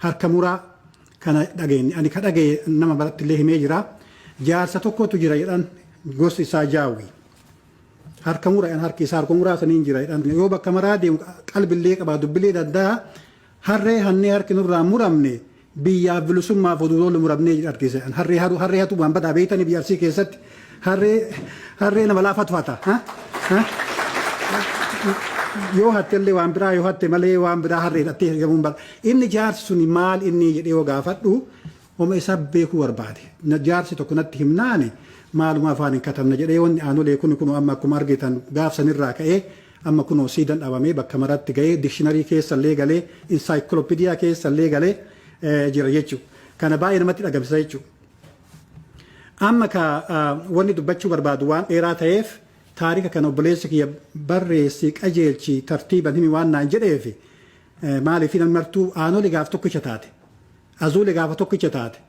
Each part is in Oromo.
harkamuraa kana dhageenye ani ka dhagee nama baratti illee himee jira jaarsa tokkotu jira jedhan gosti isaa jaawwi harkamura yan harki isaa harkamuraa saniin jira jedhan yoo bakka maraa deemu qalbillee qabaa dubbilee danda'a harree hannee harki nurraa muramne biyyaaf bilisummaaf oduuloolu muramnee argise harree hatu waan badaa beeytanii biyya Arsii keessatti harree nama laafatu hata yoo hatte illee waan biraa yoo hatte malee waan biraa harree dhattee gamuun bara inni jaarsi suni maal inni jedhee yoo gaafadhu homa isa beekuu barbaade jaarsi tokko natti himnaani maaluma afaan hin katabne jedhee wanni aanolee kun amma akkuma argitan gaafsanirraa ka'ee amma kunoo siidan dhabamee bakka maratti ga'ee dikshinarii keessa illee galee insaayikiloopidiyaa keessa illee galee jira jechuudha. Kana baay'ee namatti dhagamsa jechuudha. Amma ka wanni dubbachuu barbaadu waan dheeraa ta'eef taarika kana obboleessi kiyya barreessi qajeelchi tartiiban himi waan naan jedheefi maaliif namni martuu aanolee gaaf tokkicha taate azuulee gaafa tokkicha taate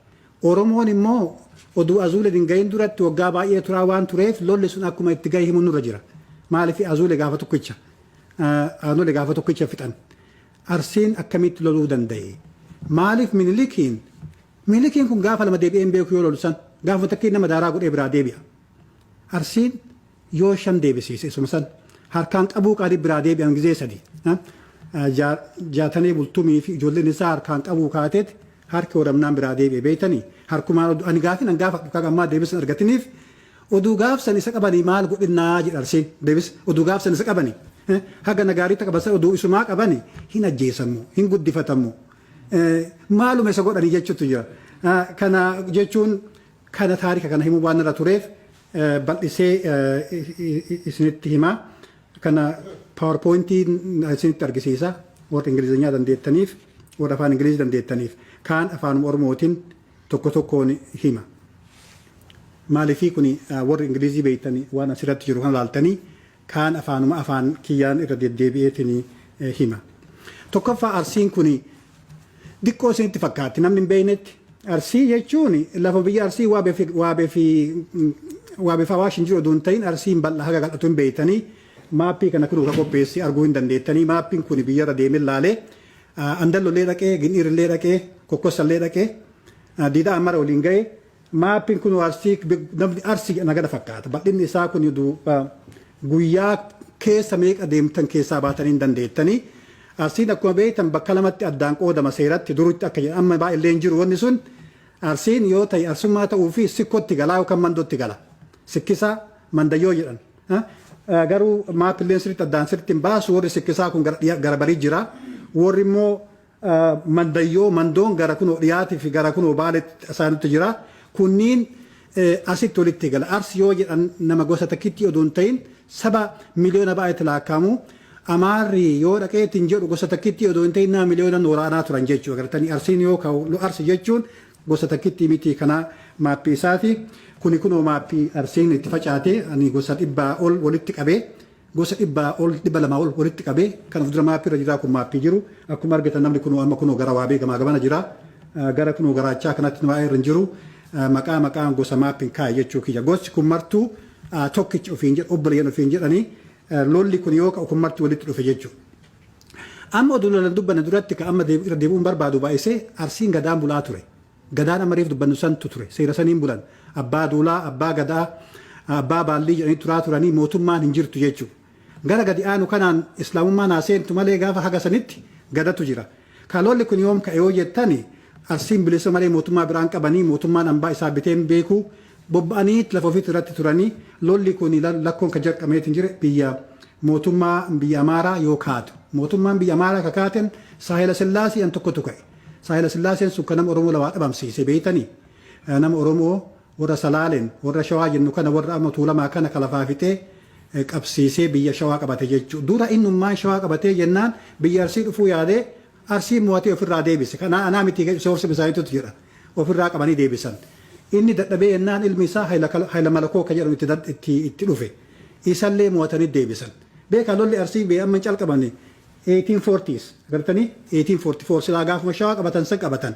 Oromoon immoo oduu azuulee hin gahin duratti waggaa baay'ee turaa waan tureef lolli sun akkuma itti gahe himuun nurra jira. Maaliif azuulee gaafa tokkicha aanolee gaafa tokkicha fixan Arsiin akkamitti loluu danda'e? Maaliif Minilikiin kun gaafa lama deebi'een beeku yoo lolu san gaafa takkiin nama daaraa godhee biraa deebi'a. Arsiin yoo shan deebisiise isuma san harkaan qabuu qaadii biraa deebi'an gizee sadii jaatanii bultumii fi ijoolleen isaa harkaan qabuu kaateet harki horamnaan biraa deebi'e beeytanii harkumaan ani gaafin an gaafa dhukaa gammaa deebisan argatiniif oduu gaafsan isa qabanii maal godhinnaa jedha Arsiin deebis oduu gaafsan isa qabanii haga nagaarii qabasan oduu isumaa qabanii hin ajjeesamu hin guddifatamu maaluma isa godhanii jechuutu jira. Kana jechuun kana taarika kana himuu waan irra tureef bal'isee isinitti himaa kana paawerpoointii isinitti argisiisa warra ingiliziyaa dandeettaniif warra afaan ingilizii dandeettaniif kaan afaan oromootiin tokko tokkoon hima. Maaliifii kuni warra ingilizii beeytanii waan asirratti jiru kan laaltanii kaan afaanuma afaan kiyyaan irra deddeebi'eetiin hima. Tokkoffaa Arsiin kuni diqqoo isinitti fakkaatti namni hin beeynetti Arsii jechuun lafa biyya Arsii waabeef Awaash hin jiru oduun ta'in Arsiin bal'aa haga qal'atu hin beeytanii maappii kana kunuu ka qopheessi arguu hin dandeettanii maappiin kun biyyarra deemee laalee andallollee dhaqee gin'iirlee dhaqee kokkossallee dhaqee diidaa mara waliin ga'ee maappiin kun Arsii namni Arsii nagada fakkaata bal'inni isaa kun guyyaa keessa meeqa deemtan keessaa baatanii hin dandeettanii. Arsiin akkuma beektan bakka lamatti addaan qoodama seeratti durutti akka jedhan amma baay'ee hin jiru wanni sun Arsiin yoo ta'e arsummaa ta'uu fi sikkootti galaa yookaan mandootti gala sikkisaa mandayyoo jedhan garuu maappilleen sirriitti addaan sirriitti hin baasu warri sikkisaa kun gara barii jira warri immoo mandayyoo mandoon gara kunoo dhiyaatii fi gara kunoo baaletti isaanitti jira kunniin asitti walitti gala Arsi yoo jedhan nama gosa takkitti oduun ta'in saba miliyoona baay'eetti laakkamu. Amaarri yoo dhaqeetiin jedhu gosa takkitti odoo hin ta'in naa miliyoona waraanaa turan jechuudha. Agartanii Arsiin yoo ka'u Arsi jechuun gosa takkitti miti kana maappii isaati. Kuni kunoo maappii Arsiin itti facaatee ani gosa dhibbaa ol walitti qabee gosa dhibbaa ol dhibba lamaa ol walitti qabee kan of dura maappii irra jiraa kun maappii jiru. Akkuma argitan namni kunoo amma kunoo gara waabee gamaa gamana jira. Gara kunoo garaachaa kanatti waa'ee irra hin jiru. Maqaa gosa maappiin kaa'e jechuu kiyya. Gosi kun martuu tokkichi ofiin jedhu obboleeyyan ofiin jedhanii lolli kun yoo ka'u kun marti walitti dhufe jechuudha. Amma oduu lolan dubbanne duratti ka amma irra deebi'uun barbaadu baay'isee Arsiin gadaan bulaa ture. Gadaan amma reef dubbannu santu ture. Seera saniin bulan. Abbaa duulaa, abbaa gadaa, abbaa baallii jedhanii turaa turanii mootummaan hin jirtu jechuudha. Gara gadi aanu kanaan islaamummaan haaseentu malee gaafa haga sanitti gadatu jira. Ka lolli kun yoom ka'e yoo jettani Arsiin bilisa malee mootummaa biraan qabanii mootummaan hambaa isaa biteen beeku bobba'anii lafa ofiitti irratti turanii lolli kun lakkoon ka jalqabeetiin jire biyya mootummaa biyya Amaaraa yoo kaatu mootummaan biyya Amaaraa ka kaaten Saahila Sillaasee an tokkotu ka'e Saahila Sillaaseen sun kan nama Oromoo lawaa dhabamsiise beeytanii nama Oromoo warra Salaaleen warra Shawaa jennu kana warra amma Tuulamaa kana kalafaa fixee qabsiisee biyya Shawaa qabate jechuudha. Dura innummaan Shawaa qabatee jennaan biyya Arsii dhufuu yaadee Arsii mo'atee ofirraa deebise. Kana anaa miti soorsi bisaaniitutu jira ofirraa qabanii deebisan. Inni dadhabee yennaan ilmi isaa Hayila Malakoo ka jedhamu itti dhufe. Isallee mo'atanii deebisan. Beekaa lolli Arsii bee amma calqabanii 1840s agartanii 1844 silaa gaafuma Shawaa qabatan san qabatan.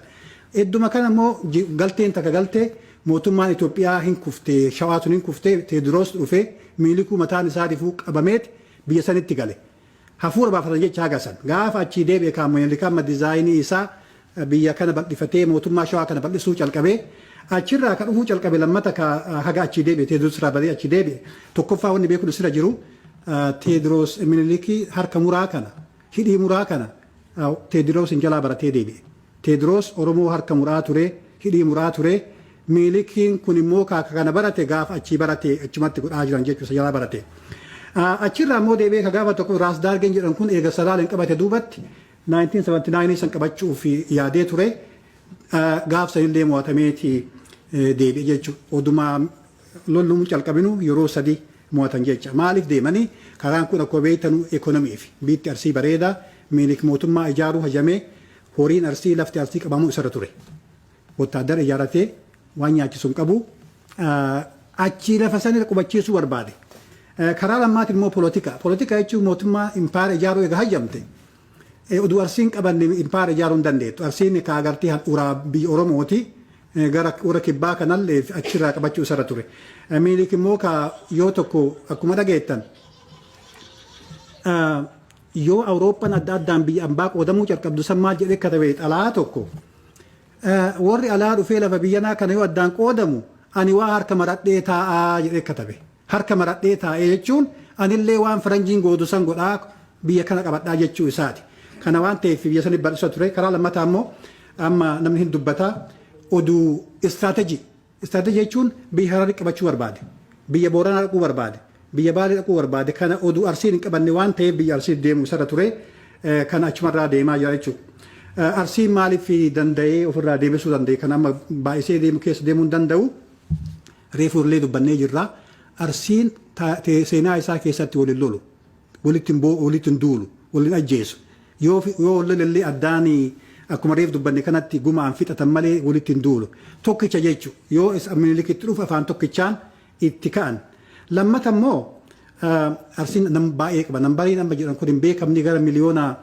Idduma kana immoo galteen takka galtee mootummaan Itoophiyaa hin kuftee Shawaa sun hin kuftee Teediroos dhufee miilikuu mataan isaatiifuu qabameet biyya sanitti gale. Hafuura baafatan jecha hagasan gaafa achii deebi'e kaammoo likamma diizaayinii isaa biyya kana bal'ifatee mootummaa shawaa kana bal'isuu calqabee achirraa kan dhufuu calqabe lammata ka haga achi deebi'e Teediroos irraa badee achi deebi'e tokkoffaa wanni beekuu sira jiru Teediroos Minilikii harka muraa kana hidhii muraa kana Teediroos hin jalaa baratee deebi'e. Teediroos Oromoo harka muraa ture hidhii muraa ture Minilikiin kun immoo kana barate gaafa achi barate achumatti godhaa jiran jechuudha jalaa barate. Achirraa immoo deebi'ee ka gaafa tokko Raas Daargeen jedhan kun eega Salaaleen qabate duubatti 1979 san qabachuuf yaadee ture gaaf sanillee mo'atameeti deebi'e jechuudha. Odumaa lolluun calqabinu yeroo sadii mo'atan jecha. Maaliif deemanii karaan kun akkuma beektanuu ekonomiif biitti Arsii bareedaa Minilik mootummaa ijaaruu hajamee horiin Arsii lafti Arsii qabamuu isarra ture. Wotaadara ijaaratee waan nyaachisuun qabu achi lafa sanirra qubachiisuu barbaade. Karaa lammaatiin immoo politika. Politika jechuun mootummaa impaara ijaaruu egaa hajamte. Oduu Arsiin qabanne impaara ijaaruu hin dandeettu. Arsiin ka agartii handhuuraa biyya Oromooti gara warra kibbaa kanallee achirraa qabachuu isarra ture. Minilik immoo ka yoo tokko akkuma dhageettan yoo Awurooppaan adda addaan biyya ambaa qoodamuu calqabdu san maal jedhee katabe xalaa tokko warri alaa dhufee lafa biyyanaa kana yoo addaan qoodamu ani waa harka maradhee taa'aa jedhee katabe. Harka maradhee taa'ee jechuun anillee waan faranjiin goodu san godhaa biyya kana qabadhaa jechuu isaati. Kana waan ta'eef biyya sanii bal'isa ture. Karaa lammataa immoo amma namni hin dubbataa oduu istiraatejii. Istiraatejii jechuun biyya Hararii qabachuu barbaade. Biyya Booranaa dhaquu barbaade. Biyya Baalee dhaquu barbaade. Kana oduu Arsiin hin qabanne waan ta'eef biyya Arsii deemuu isarra ture. Kana achumarraa deemaa jira jechuudha. Arsiin maaliif danda'ee ofirraa deebisuu danda'e? Kan amma baay'isee deemu keessa deemuu hin danda'u. Reefurlee dubbannee jirra. Arsiin seenaa isaa keessatti waliin lolu. Waliin duulu. Waliin ajjeesu. Yoo lolellee addaanii akkuma reef dubbanne kanatti gumaan fixatan malee waliin duulu. Tokkicha jechuudha. Yoo Minilikitti dhufu afaan tokkichaan itti ka'an. Lammata immoo Arsiin nama baay'ee qaba. Nambarii nama jedhan kun hin beekamni gara miliyoona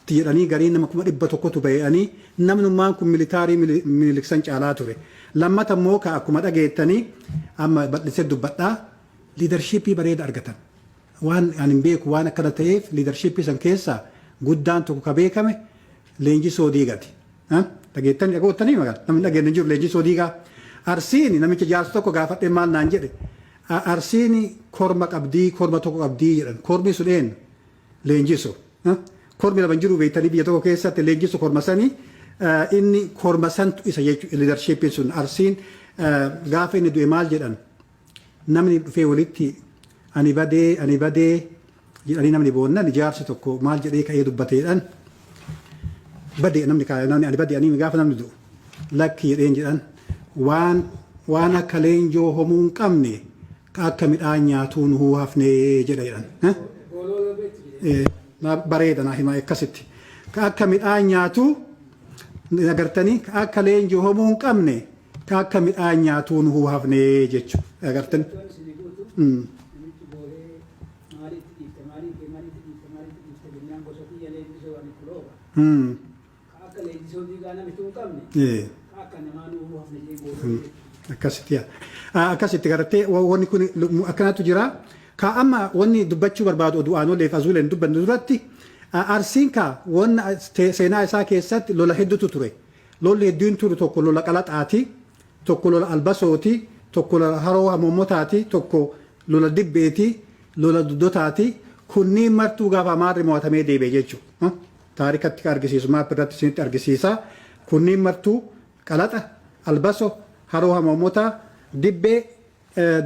jedhanii garii nama 100,000 ba'anii namnummaan kun militaarii Miniliksan caalaa ture. Lammata immoo ka akkuma dhageettanii amma bal'isee dubbadhaa liidarshiippii bareeda argatan. Waan ani hin beeku waan akkana ta'eef liidarshiippii san keessaa guddaan tokko ka beekame Leenjisoo Digaati. Dhageettanii dhagoottanii magaa namni dhageenye jiru Leenjisoo Digaa. Arsiin namicha jaarsa tokko gaafadhee maal naan jedhe Arsiin korma qabdii korma tokko qabdii jedhan kormi sun eenyu Leenjisoo. Kormi lama jiru beektanii biyya tokko keessatti Leenjisoo korma sanii inni korma santu isa jechuudha liidarshiippiin sun Arsiin gaafa inni du'e maal jedhan namni dhufee walitti ani badee jedhanii namni boonnan ijaarsi tokko maal jedhee ka'ee dubbateedhaan badee namni ani badee ani gaafa namni du'u lakki jedheen jedhan waan akka leenjoo homuu hin qabne akka midhaan nyaatuun huu hafnee jedha jedhan. Bareeda naa himaa akkasitti akka midhaan nyaatu agartanii akka leenjoo homuu hin qabne akka midhaan nyaatuun huu hafnee jechuudha agartanii. Akkasitti gartee wanni kun akkanatu jira. Ka amma wanni dubbachuu barbaadu oduu aanoleef azuuleen dubbannu duratti Arsiin ka wanna seenaa isaa keessatti lola hedduutu ture. Lolli hedduun ture tokko lola Qalaxaati, tokko lola Albasooti, tokko lola Haroo Hamoomataati, tokko lola Dibbeeti, lola Doddotaati. Kunniin martuu gaafa Amaarri mo'atamee deebi'e jechuudha. Taarikatti argisiisu maappi irratti isinitti argisiisa. Kunniin martuu Qalaxa, Albaso, Haroo Hamoomataa, Dibbee,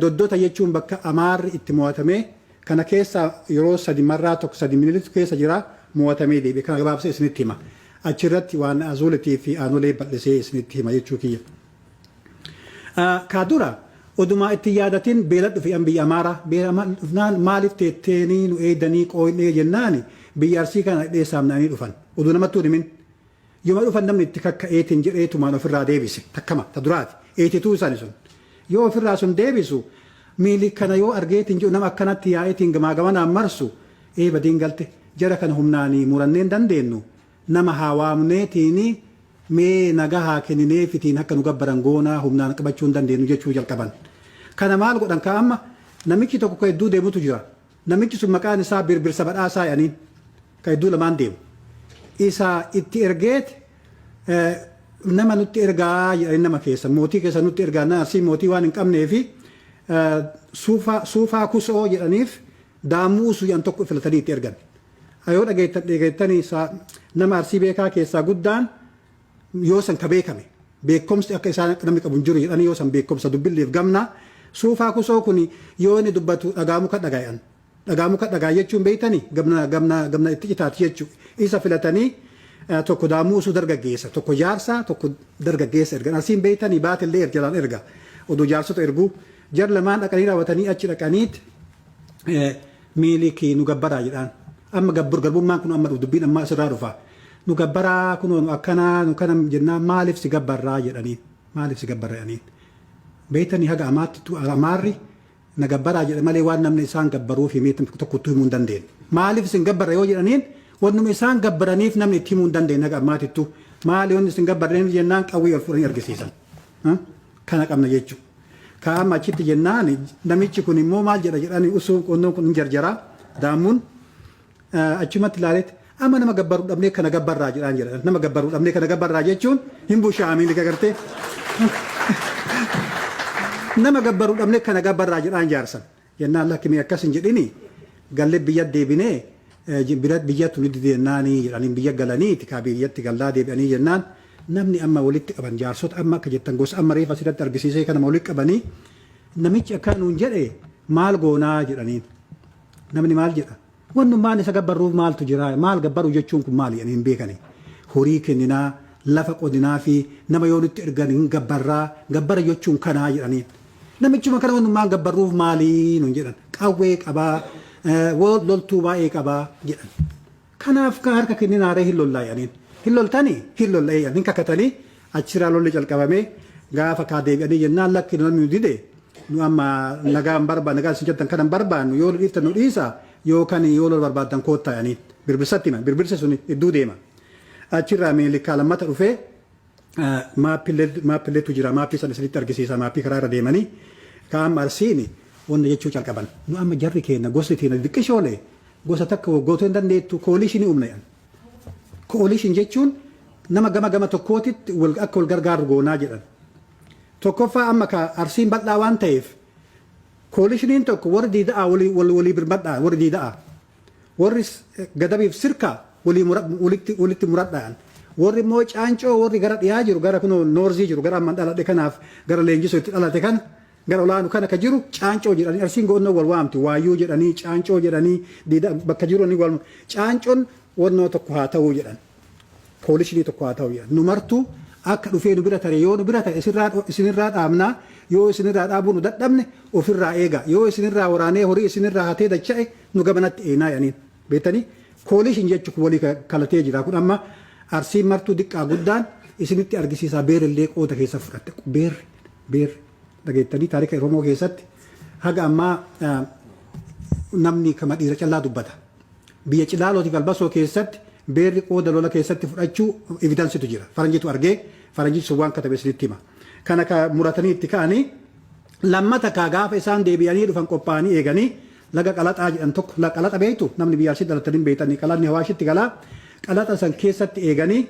Doddota jechuun bakka Amaarri itti mo'atamee kana keessa yeroo sadi marraa tokko sadi Minilik keessa jira mo'atamee deebi'e. Kana gabaabsee isinitti hima. Achirratti waan azuuletii fi aanolee bal'isee isinitti hima jechuu kiyya. Kaadura odumaa itti yaadatiin beela dhufe biyya Amaaraa beela maaliif teetteenii nu eedanii qooyinee jennaani biyya Arsii kana dheessaamnanii dhufan oduu namatti himin yoo dhufan namni itti kakka'eetiin jedheetumaan ofirraa deebise takkama ta duraati eetituu isaani sun yoo ofirraa sun deebisu miili kana yoo argeetiin jiru nama akkanatti yaa'eetiin gamaa gamanaan marsu badiin galte jara kana humnaanii muranneen dandeenyu nama haawaamneetiini mee nagaa haa kennineefitiin akka nu gabbaran goonaa humnaan qabachuu hin dandeenyu jechuu jalqaban. Kana maal godhan ka amma namichi tokko ka hedduu deemutu jira. Namichi sun maqaan isaa Birbirsa Badhaasaa jedhaniin ka hedduu lamaan deemu. Isa itti ergeet nama nutti ergaa jedhanii nama keessa mootii keessa nutti ergaa na Arsii mootii waan hin qabnee fi suufaa kusoo jedhaniif daamuusu yan tokko filatanii itti ergan. Ayoo dhageettanii nama Arsii beekaa keessaa guddaan yoo san ka beekame beekumsi akka isaan namni qabu hin jiru jedhanii yoo san beekumsa dubbilleef gamna suufaa kusoo kun yoo inni dubbatu dhagaa muka dhagaa'an dhagaa muka dhagaa jechuun beeytanii gamna itti citaati jechuudha isa filatanii tokko daamuusu dargaggeessa tokko jaarsaa tokko dargaggeessa ergan Arsiin beeytanii baatillee jalaan erga oduu jaarsota erguu jar lamaan dhaqanii raawwatanii achi dhaqaniit miilikii nu gabbaraa jedhaan amma garbummaan kun amma dubbiin amma asirraa dhufa nu gabbaraa kun akkana nu kana jennaan maaliif si gabbarraa jedhaniin maaliif si gabbarraa jedhaniin beeytanii haga amaarri na gabbaraa jedhe malee waan namni isaan gabbaruuf himeetti tokkottuu himuu hin dandeenye maaliif si gabbarra yoo jedhaniin wannuma isaan gabbaraniif namni itti himuu hin dandeenye haga ammaatittu maali wanni si gabbaraniif jennaan qawwee ol fudhanii argisiisan kana qabna jechuudha. Kaama achitti jennaan namichi kun immoo maal jedha jedhanii usuun qonnoon kun jarjara daamuun achumatti ilaaletti amma nama gabbaruu dhabnee kana gabbarraa jedhaan jedha nama gabbaruu dhabnee kana gabbarraa jechuun hin bushaamiin gartee nama gabbaruu dhabnee kana gabbarraa jedhaan jaarsan jennaan lakkimee akkas hin jedhini gallee biyya deebinee biyyattu ni didenaanii jedhanii biyya galanii tika biyyatti gallaa deebi'anii jennaan namni amma walitti qaban jaarsota amma akka jettan gosa amma reefa asirratti argisiisee kana walitti qabanii namichi akka nuun jedhe maal goonaa jedhaniin namni maal jedha wannummaan isa gabbarruuf maaltu jira maal gabbaruu jechuun kun maali jedhanii hin beekani horii kenninaa lafa qodinaa fi nama yoo nutti ergan hin gabbara jechuun kanaa jedhaniin namichuma kana wannummaan gabbarruuf maalii nuun jedhan qawwee qabaa loltuu baay'ee qabaa jedhan kanaaf harka kenninaaree hin lollaa jedhaniin hilloltanii hillolla'ee hin kakatanii achiraa lolli calqabamee gaafa kaa deebi'anii jennaan lakki namni dide nu amma nagaan nagaan isin jettan kanan barbaannu yoo dhiiftan nu dhiisa yookaan yoo lol barbaaddan koottaa jedhanii birbirsatti himan birbirsi sun idduu deema achirraa miilikkaa lammata dhufee maappilleetu jira maappii san isinitti argisiisa maappii karaa irra deemanii kaam Arsiin wanna jechuu calqaban nu amma jarri keenya gosti keenya diqqishoolee gosa takka gootoo hin dandeettu koolishinii humna jedhan. Coalition jechuun nama gama tokkootitti akka wal gargaaru goonaa jedhan. Tokkoffaa amma ka Arsiin bal'aa waan ta'eef coalitioniin tokko warri diidaa walii birmadhaa warri diidaa warri gadabiif sirkaa walitti muradhaan warri immoo caancoo warri gara dhiyaa jiru gara kunoo noorzii jiru gara amman dhaladhe kanaaf gara leenjisoo itti dhalate kana gara olaanu kana ka jiru caancoo jedhanii Arsiin goonnoo wal waamti waayyuu jedhanii caancoo jedhanii diidaa bakka jiru ni wal caancoon wannoo tokko haa ta'uu jedhan koolishinii tokko haa ta'uu jedhan nu martuu akka dhufee nu bira tare yoo nu bira tare isinirraa dhaabnaa yoo isinirraa dhaabuu nu dadhabne ofirraa eega yoo isinirraa waraanee horii isinirraa hatee dacha'e nu gamanatti eenaa jedhaniin beektanii koolishin jechuun walii kalatee jira kun amma Arsiin martuu diqqaa guddaan isinitti argisiisaa beerillee qooda keessa fudhatte beerri dhageettanii taarika Oromoo keessatti haga ammaa namni kama dhiira callaa dubbata. Biyya Cilaalooti Albasoo keessatti beerri qooda lola keessatti fudhachuu evidansitu jira. Faranjitu argee faranjitu waan katabe isinitti hima. Kana ka muratanii itti ka'anii lammata ka gaafa isaan deebi'anii dhufan qophaa'anii eeganii laga Qalaxaa jedhan tokko Qalaxa beektu namni biyya Arsii dhalatanii beektanii Qalaxni Hawaashitti galaa Qalaxa san keessatti eeganii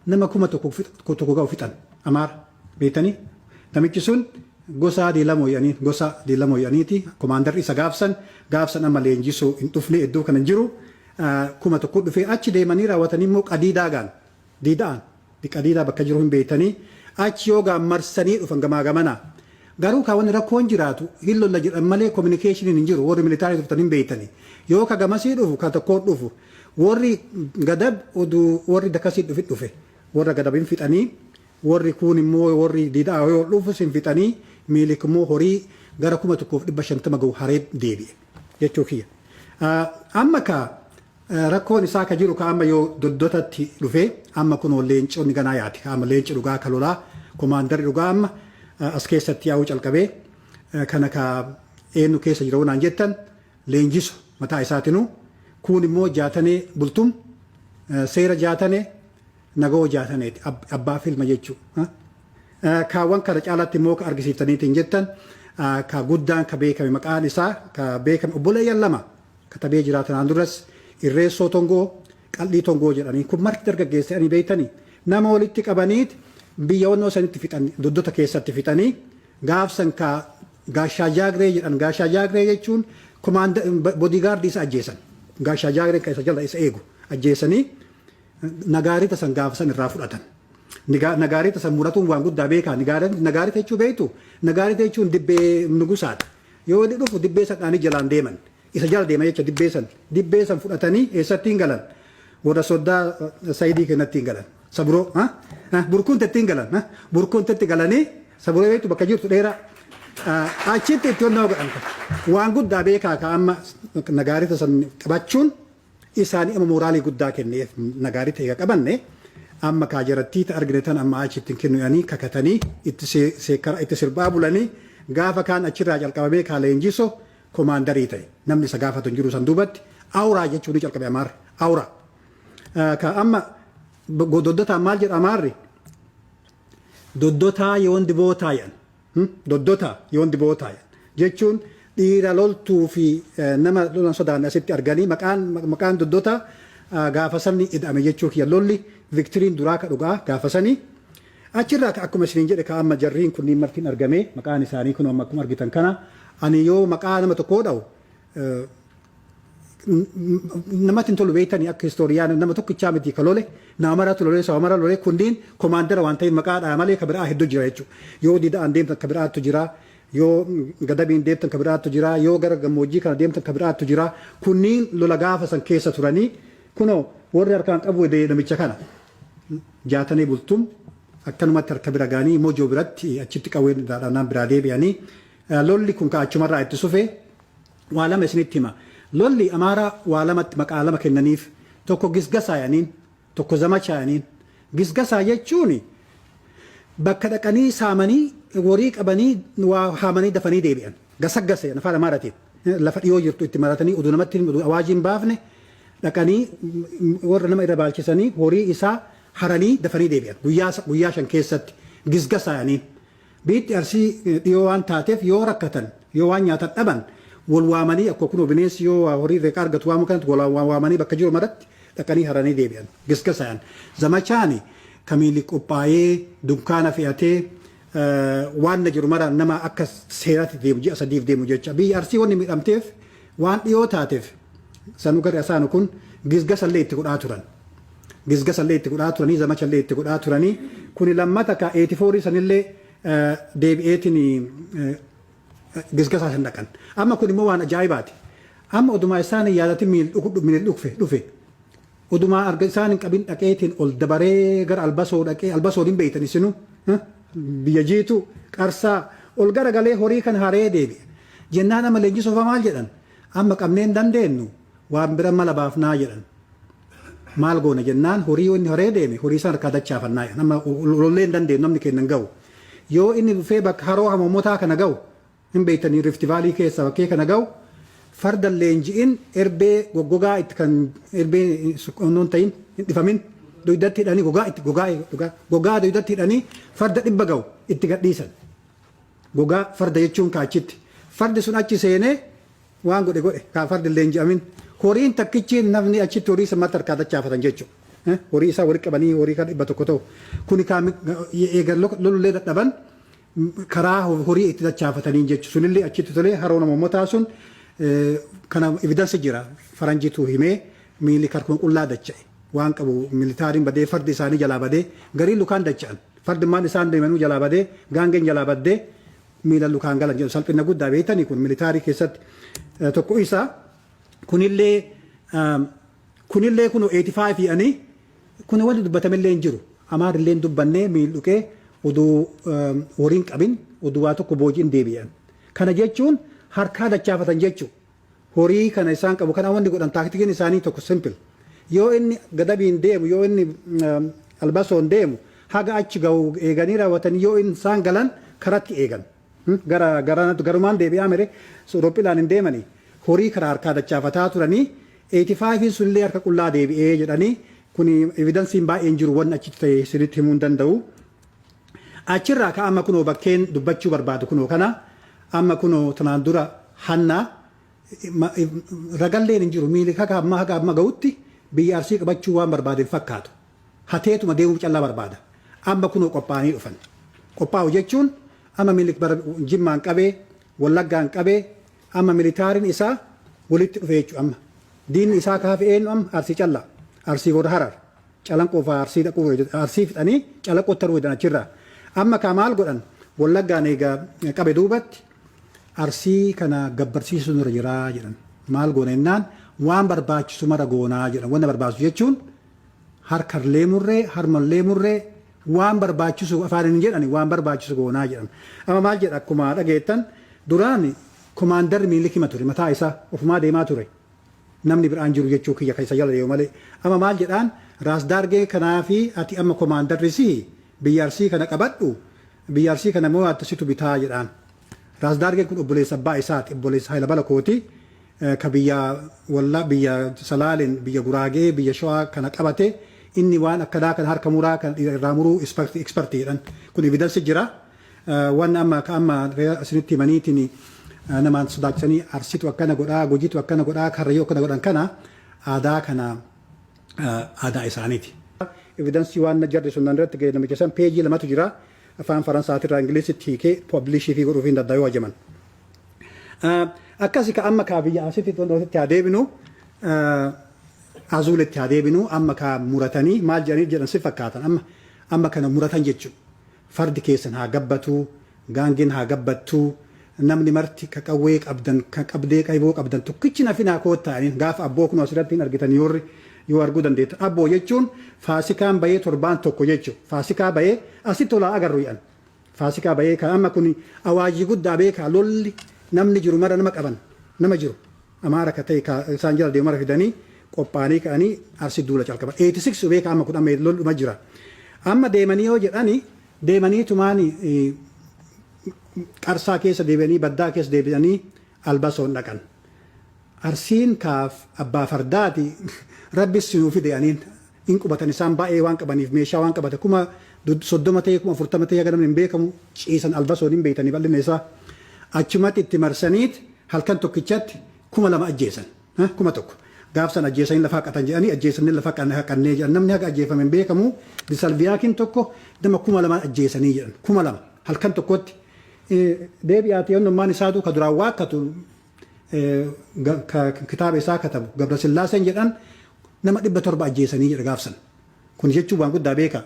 nama kuma tokko ga'u fixan Amaara beektanii namichi sun gosa diilamoo jedhaniiti komaandarri isa gaafsan amma leenjisoo hin dhufne iddoo kana jiru kuma tokko dhufee achi deemanii raawwatanii immoo qadiidaa bakka jiru hin beektanii achi yoo marsanii dhufan gamanaa garuu kaawwanni rakkoon jiraatu hin lolla jedhan malee kominikeeshiniin hin jiru warri militaarii turtan hin beektanii yoo ka gamasii dhufu ka tokkoon dhufu warri gadab oduu warri dakasii dhufe warra gadabin fixanii warri kun immoo warri diidaa yoo dhufu sin fixanii miilik immoo horii gara 1,150 ga'u haree deebi'e jechuu kiyya. Amma ka rakkoon isaa ka jiru ka amma yoo doddotatti dhufe amma kun leencoonni ganaa yaati ka amma leenci dhugaa ka lolaa komaandarri dhugaa amma as keessatti yaa'uu calqabee kana ka eenyu keessa jira wanaan jettan leenjiso mataa isaatinuu kun immoo jaatanee bultum seera jaatanee nagoo jaataneeti abbaa filma jechuudha. Kaawwan kana caalatti immoo ka argisiiftaniitiin jettan ka guddaan ka beekame maqaan isaa ka beekame obboleeyyan lama katabee jiraatan duras irreessoo tongoo qal'ii tongoo jedhanii kun marti dargaggeessanii beektanii nama walitti qabaniit biyya onnoo sanitti fixan Doddota keessatti fixanii gaafsan ka gaashaa jaagree jedhan gaashaa jaagree jechuun komaanda boodigaardii isa ajjeesan gaashaa jaagree keessa jala isa eegu ajjeesanii nagaarita san gaafsan irraa fudhatan nagaarita san muratuun waan guddaa beekaa nagaarita jechuu beektu nagaarita jechuun dibbee nugusaadha yoo inni dhufu dibbee sadhaanii jalaan deeman isa jala deema jecha dibbee san fudhatanii eessatti hin galan warra soddaa sayidii kennatti hin galan saburoo burkuun tetti hin galan burkuun tetti galanii saburoo beektu bakka jirtu dheeraa achitti itti onnoo godhan waan guddaa beekaa ka amma nagaarita san qabachuun isaanii amma mooraalii guddaa kenneef nagaarita eega qabanne amma kaajarattiita arginetan amma achitti kennuyanii kakatanii itti sirbaa bulanii gaafa kaan achirraa calqabamee kaa leenjisoo komaandarii ta'e namni isa gaafatu hin jiru san duubatti awuraa jechuun ni calqabe amaarri awuraa ka amma Doddotaan maal jedha amaarri Doddotaa yoon dibootaa yan Doddota yoon dibootaa yan jechuun dhiira loltuu fi nama lolan sodaan asitti arganii maqaan Doddota gaafa sanni ida'ame jechuu kiyya lolli Victoriin duraa ka dhugaa gaafa sanii achirraa ka akkuma isiniin jedhe ka amma jarriin kunniin martiin argame maqaan isaanii kun amma akkuma argitan kana ani yoo maqaa nama tokkoo dha'u namatti tolu beektanii akka historiyaan nama tokkichaa miti ka lole nama maratu lole sawa mara lole kunniin komaandara waan ta'eef maqaa dhaa malee ka biraa hedduu jira jechuudha yoo dida'an deemtan ka biraattu jira yoo gadabiin deemtan ka biraattu jira yoo gara gammoojjii kana deemtan ka biraattu jira kunniin lola gaafa san keessa turanii kunoo warri harkaan qabu namicha kana jaatanii bultum akkanumatti harka bira gaanii mojoo biratti achitti qawween daadhaanaan biraa deebi'anii lolli kun ka achumarraa itti sufee waa lama isinitti hima lolli amaaraa waa lamatti maqaa lama kennaniif tokko gisgasaa yaaniin tokko zamachaa yaaniin gisgasaa jechuun bakka dhaqanii saamanii warii qabanii waa haamanii dafanii deebi'an gasaggase afaan amaaratiin lafa dhiyoo jirtu itti maratanii oduu namatti awaajiin baafne dhaqanii warra nama irra baalchisanii horii isaa haranii dafanii deebi'an guyyaa shan keessatti gisgasaa yaaniin biitti arsii dhiyoo waan taateef yoo rakkatan yoo waan nyaatan dhaban wal waamanii akka kunoo bineensi yoo horii reeqa argatu waamu kanatti wal waamanii bakka jiru maratti dhaqanii haranii deebi'an gisgasaan zamachaani kamiili qophaa'ee dunkaana fe'atee waan na jiru mara nama akka seeraatti deemu ji'a sadiif deemu jecha biyya arsii wanni miidhamteef waan dhiyoo taateef sanuu gara isaanu kun gisgasallee itti godhaa turan gisgasallee itti godhaa turanii zamachallee itti godhaa turanii kuni lammata ka 84 sanillee deebi'eetiin gisgasaa san dhaqan amma kun immoo waan ajaa'ibaati amma odumaa isaan yaadatiin miil dhufe odumaa arga isaan hin qabin dhaqeetiin ol dabaree gara albasoo dhaqee albasoo hin beeytan isinu biyya jiitu qarsaa ol gara galee horii kan haree deebi'e jennaan amma leenjisoofa maal jedhan amma qabneen dandeenyu waan bira mala baafnaa jedhan maal goona jennaan horii inni haree deeme horii isaan harkaa dachaafannaa jedhan amma lolleen dandeenyu namni kennan ga'u yoo inni dhufee bakka haroo hamoomotaa kana ga'u hin beeytanii Rift Valley keessa bakkee kana ga'u farda leenji'in erbee goggogaa itti kan erbee suqonnoon ta'in hin dhifamin doydatti hidhanii gogaa doydatti hidhanii farda dhibba ga'u itti gadhiisan gogaa farda jechuun kaachitti fardi sun achi seenee waan godhe kaa fardi leenji'amin horiin takkichiin namni achitti horii sammatti harkaa dachaafatan jechuudha horii isaa walitti qabanii horii kan dhibba tokko ta'u kuni eegan lolullee dadhaban karaa horii itti dachaafatanii jechuudha sunillee achitti tolee Haro Hamoomataa sun kana evidensi jira faranjitu himee miili karkuun qullaa dacha'e waan qabu militaariin badee fardi isaanii jalaa badee gariin lukaan dacha'an fardimmaan isaan deemanuu jalaa badee gaangeen jalaa baddee miila lukaan galan jedhu salphina guddaa beeytanii kun militaarii keessatti tokko isaa kunillee kun 85 fi'anii kun wanti dubbatamillee hin jiru amaarillee dubbannee miil dhukee oduu horiin qabin oduu waa tokko boojiin deebi'an kana jechuun harkaa dachaafatan jechuudha horii kana isaan qabu kana wanti godhan taaktikiin isaanii tokko simple yoo inni gadabiin deemu yoo inni albasoon deemu haga achi ga'u eeganii raawwatan yoo isaan galan karatti eegan garumaan deebi'aa mere Awurooppaan hin deemanii horii karaa harkaa dachaafataa turanii 85 sunillee harka qullaa deebi'ee jedhanii kun evidensiin baay'een jiru wanni achitti ta'e sirriitti himuu hin danda'u. Achirraa ka amma kunoo bakkeen dubbachuu barbaadu kunoo kana amma kunoo tanaan dura hannaa ragalleen hin jiru miili haga amma ga'utti biyya Arsii qabachuu waan barbaade fakkaatu hateetuma deemuu callaa barbaada. Amma kunoo qophaa'anii dhufan. Qophaa'u jechuun amma milik bara jimmaan qabee wallaggaan qabee amma militaariin isaa walitti dhufee jechuudha amma. Diinni isaa kaafee eenyu amma Arsii callaa. Arsii godha Harar. Calanqoo fa'aa Arsii dhaquu Arsii fixanii calanqoo taruu achirraa. Amma kaa maal godhan wallaggaan eegaa qabe duubatti Arsii kana gabbarsiisuu nurra jiraa jedhan. Maal goona jennaan waan barbaachisu mara goonaa jedhan. Wanna barbaachisu jechuun harkarlee murree harmallee murree waan barbaachisu afaan hin jedhani waan barbaachisu goonaa jedhan. Amma maal jedha akkuma dhageettan duraan komaandar miilikima ture mataa isaa ofumaa deemaa ture. Namni biraan jiru jechuu kiyya keessa jala deemu malee. Amma maal jedhaan raas daargee kanaa fi ati amma komaandarrisii biyya Arsii kana qabadhu biyya Arsii kana moo attasitu bitaa jedhaan. Raas daargee kun obboleessa abbaa isaati obboleessa Hayila Balakooti ka biyya walla biyya Salaaleen biyya Guraagee biyya Shawaa kana qabate inni waan akkanaa kan harka muraa kan irraa muruu ekspertiidhaan kun evidensi jira. Waan amma ka amma asinitti himaniitiin namaan sodaachisanii Arsiitu akkana godhaa Gujiitu akkana godhaa Karrayyuu akkana godhan kana aadaa isaaniiti. Evidensii waan jarri sun irratti ga'e namicha san peejii lamatu jira afaan Faransaatirraa Ingiliisitti hiikee pooblishii fi godhuufiin daddaayoo hajaman. Akkasii ka amma kaa biyya asitti haa deebinu azuuletti haa deebinu amma kaa muratanii maal jedhanii jedhan si fakkaatan amma kana muratan jechuudha. Fardi keessan haa gabbatu gaangeen haa gabbattu. Namni marti ka qawwee qabdan ka qabdee qayboo qabdan tokkichi nafinaa koottaaniin gaafa abboo kun asirratti hin argitan yoo arguu dandeetta. Abboo jechuun faasikaan bayee torbaan tokko jechuudha. Faasikaa bayee asitti tolaa agarru jedhan. Faasikaa bayee kan amma kun awaajii guddaa beekaa lolli namni jiru mara nama qaban nama jiru. Amaara ka ta'e isaan jala deemu mara fidanii qophaa'anii ka'anii Arsii duula calqaban. 86 beekaa amma kun amma loluma jira. Amma deemanii yoo jedhani deemanii tumaanii Qarsaa keessa deebi'anii baddaa keessa deebi'anii Albasoon dhaqan. Arsiin kaaf abbaa fardaati rabbis sinuu fide'aniin hin qubatan isaan baay'ee waan qabaniif meeshaa waan qabate kuma 30 ta'e kuma 40 ta'e haga namni hin beekamu ciisan Albasoon hin beeytanii bal'inna isaa achumatti itti marsaniit halkan tokkichatti 2,000 ajjeesan 1,000 gaafsan ajjeesanii lafaa qatan jedhanii ajjeesanii lafaa qannee jedhan namni haga ajjeefame hin beekamu disalviyaakiin tokko nama 2,000 ajjeesanii jedhan 2,000 halkan tokkotti. Deebi'aati yommuu isaatu ka duraan waakkatu kitaaba isaa katabu Gabrasillaaseen jedhan nama 700 ajjeesanii jedha gaafsan. Kun jechuun waan guddaa beeka.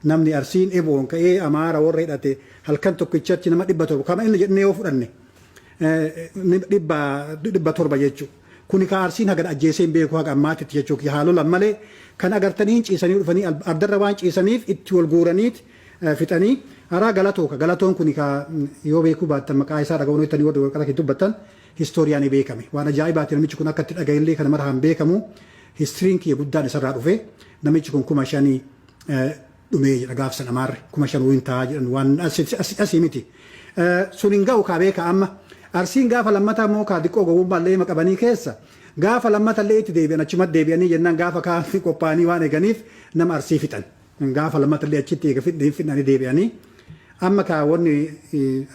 Namni Arsiin eboon ka'ee Amaara warra hidhate halkan tokkichatti nama 700 kama inni jedhanii yoo fudhanne 700 jechuudha. Kuni ka Arsiin haga ajjeesee hin beeku haga ammaatitti jechuudha. Haalolan malee kan agartanii ciisanii dhufanii addarra waan ciisaniif itti wal guuraniit fixanii haraa galatoon kun yoo beekuu baattan maqaa isaa dhaga'uun ittanii warri warqata keessa dubbatan historiyaan beekame waan ajaa'ibaati namichi kun akka itti dhaga'illee kana mara hin beekamu histiriin kiyya guddaan isarraa dhufe namichi kun 5,000 dhumee jedha gaafsan Amaarri 5,000 waliin taa'aa jedhan waan asii miti. Sun hin ga'u kaa beeka amma Arsiin gaafa lammataa immoo kaa xiqqoo gowwummaallee qabanii keessa gaafa lammatallee itti deebi'an achumatti deebi'anii jennaan gaafa kaa'anii qophaa'anii waan eeganiif nama Arsii fixan. Gaafa lammatallee achitti eega fidhanii deebi'anii amma kaa wanni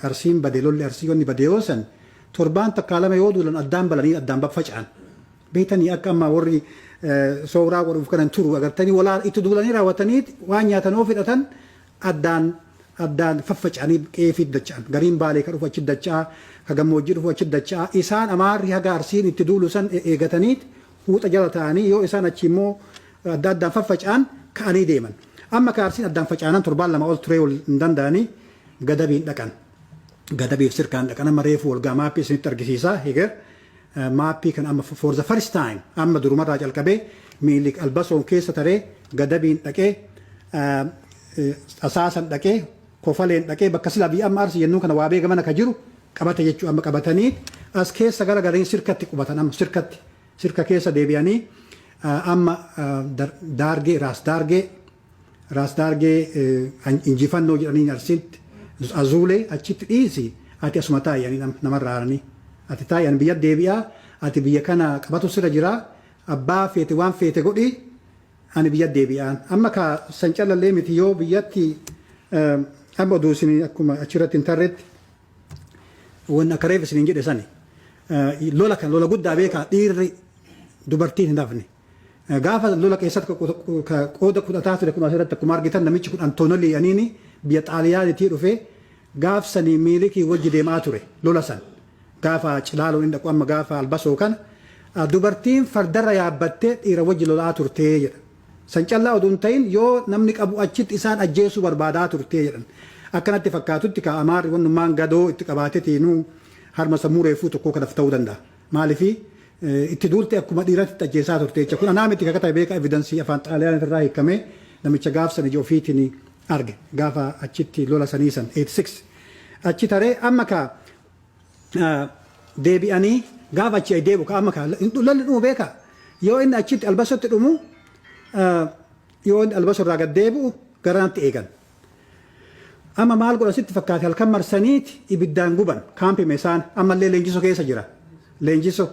Arsiin badee lolli Arsii wanni badee yoosan torbaan takkaa lama yoo duulan addaan balanii addaan baffaca'an beektanii akka amma warri sooraa godhuuf kanan turu agartanii walaa itti duulanii raawwatanii waan nyaatan oo fidhatan addaan faffaca'anii qeefii dacha'an gariin baalee ka dhufu achi dacha'aa ka gammoojjii dhufu achi dacha'aa isaan Amaarri haga Arsiin itti duulu san eegatanii huuxa jala ta'anii yoo isaan achi immoo addaan faffaca'an ka'anii deeman. Amma ka Arsiin addaan facaanan torbaan lama ol turee hin danda'anii gadabiin dhaqan. Gadabiif sirkaan dhaqan amma reefu wal gaa maappii isinitti argisiisaa heger maappii kan amma for the first time amma durumarraa calqabee miilik Albasoon keessa taree gadabiin dhaqee asaasan dhaqee kofaleen dhaqee bakka silaa biyya amma Arsii yennuu kana waa beegamana ka jiru qabate jechuu amma qabatanii as keessa gara gariin sirkatti qubatan amma sirka keessa deebi'anii amma daargee raas daargee injifannoo jedhanii Arsiitti azuulee achitti dhiisi ati asuma taa'anii namarraa haaranii ati taa'an biyya deebi'aa ati biyya kana qabatu sirra jiraa abbaa feete waan feete godhi ani biyya deebi'aan amma ka san callallee miti yoo biyyatti amma oduu isin akkuma achirratti hin tarretti waan akka reef isin jedhe sani lola guddaa beekaa dhiirri dubartiin hin hafne Gaafa lola keessatti qooda kudhataa ture kun asirratti akkuma argitan namichi kun Antoonolii aniini biyya Xaaliyaanitii dhufee gaaf sanii miilikii wajji deemaa ture lola san. Gaafa Cilaaloon inni dhaqu amma gaafa Albasoo kana dubartiin fardarra yaabbattee dhiira wajji lolaa turtee jedha. San callaa oduun ta'in yoo namni qabu achitti isaan ajjeesuu barbaadaa turtee jedhan. Akkanatti fakkaatutti ka Amaarri wannummaan gadoo itti qabaateetiinuu harma sammuu reefuu tokkoo kanaaf ta'uu danda'a. Maaliifii itti duulte akkuma dhiiratti ajjeesaa turte jecha kun anaa miti kakata beeka evidensii afaan Xaaliyaan irraa hiikamee namicha gaafsan ija ofiitiin arge gaafa achitti lola sanii san 86 achi taree amma ka deebi'anii gaafa achi deebu ka amma ka lolli dhumu beeka yoo inni achitti Albasotti dhumu yoo inni Albaso irraa gad deebi'u garanatti eegan. Amma maal godha sitti fakkaate halkan marsaniiti ibiddaan guban kaampii meesaan ammallee Leenjisoo keessa jira. Leenjisoo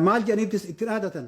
maal jedhaniitis itti dhaadatan.